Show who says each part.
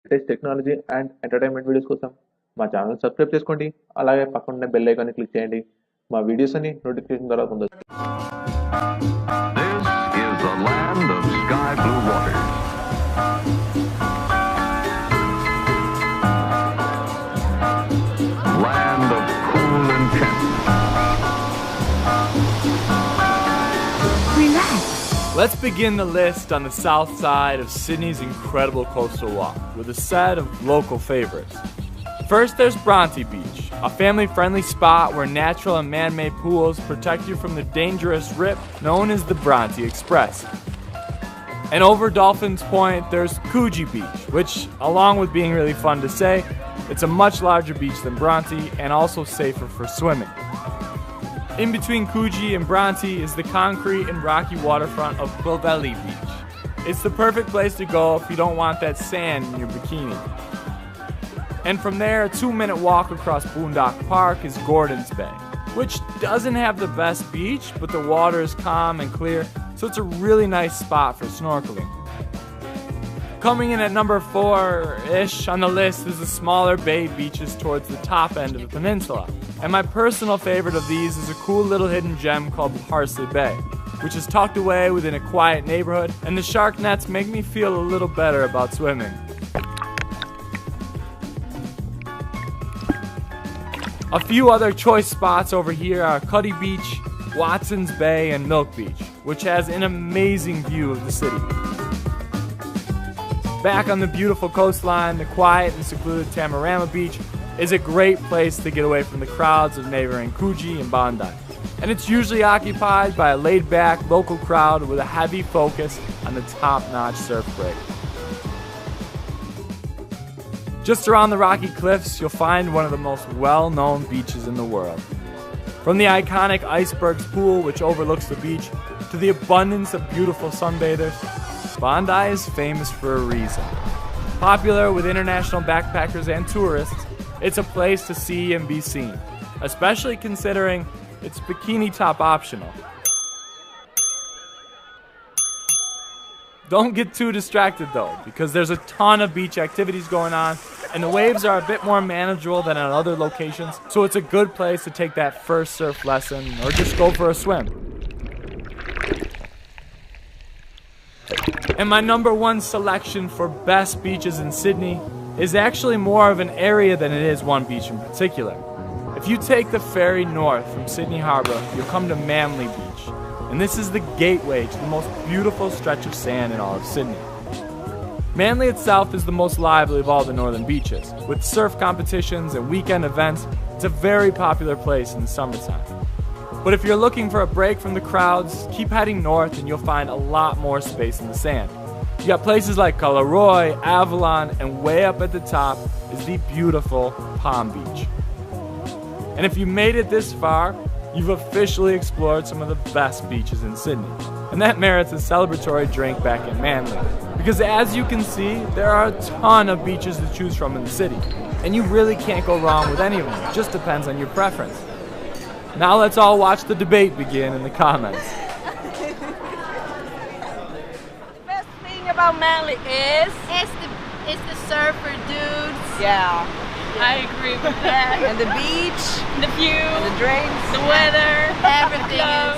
Speaker 1: Latest technology and entertainment videos కోసం మా channel subscribe చేసుకోండి. అలాగే పక్కన బెల్ ఐకాన్ని క్లిక్ చేయండి. మా వీడియోస్ అన్ని నోటిఫికేషన్ ద్వారా పొందొచ్చు.
Speaker 2: This is the land of sky blue waters. Land of cool intent.
Speaker 3: Relax.
Speaker 4: Let's begin the list on the south side of Sydney's incredible coastal walk with a set of local favorites. First, there's Bronte Beach, a family-friendly spot where natural and man-made pools protect you from the dangerous rip known as the Bronte Express. And over Dolphins Point, there's Coogee Beach, which, along with being really fun to say, it's a much larger beach than Bronte and also safer for swimming. In between Coogee and Bronte is the concrete and rocky waterfront of Clovelly Beach. It's the perfect place to go if you don't want that sand in your bikini. And from there, a 2-minute walk across Boondock Park is Gordons Bay, which doesn't have the best beach, but the water is calm and clear, so it's a really nice spot for snorkeling. Coming in at number 4-ish on the list is the smaller bay beaches towards the top end of the peninsula. And my personal favorite of these is a cool little hidden gem called Parsley Bay, which is tucked away within a quiet neighborhood, and the shark nets make me feel a little better about swimming. A few other choice spots over here are Cuddy Beach, Watson's Bay, and Milk Beach, which has an amazing view of the city. Back on the beautiful coastline, the quiet and secluded Tamarama Beach is a great place to get away from the crowds of neighboring Coogee and Bondi. And it's usually occupied by a laid-back local crowd with a heavy focus on the top-notch surf break. Just around the rocky cliffs, you'll find one of the most well-known beaches in the world. From the iconic Icebergs Pool, which overlooks the beach, to the abundance of beautiful sunbathers, Bondi is famous for a reason. Popular with international backpackers and tourists, it's a place to see and be seen, especially considering it's bikini top optional. Don't get too distracted though, because there's a ton of beach activities going on, and the waves are a bit more manageable than at other locations, so it's a good place to take that first surf lesson or just go for a swim. And my number 1 selection for best beaches in Sydney is actually more of an area than it is one beach in particular. If you take the ferry north from Sydney Harbour, you'll come to Manly Beach, and this is the gateway to the most beautiful stretch of sand in all of Sydney. Manly itself is the most lively of all the northern beaches. With surf competitions and weekend events, it's a very popular place in the summertime. But if you're looking for a break from the crowds, keep heading north and you'll find a lot more space in the sand. You got places like Collaroy, Avalon, and way up at the top is the beautiful Palm Beach. And if you made it this far, you've officially explored some of the best beaches in Sydney. And that merits a celebratory drink back in Manly. Because as you can see, there are a ton of beaches to choose from in the city. And you really can't go wrong with any of them. It just depends on your preference. Now let's all watch the debate begin in the comments.
Speaker 5: Best thing about Manly is
Speaker 3: It's the surfer dudes.
Speaker 5: I agree with that. And the beach,
Speaker 3: The view,
Speaker 5: and the drinks,
Speaker 3: the weather, everything is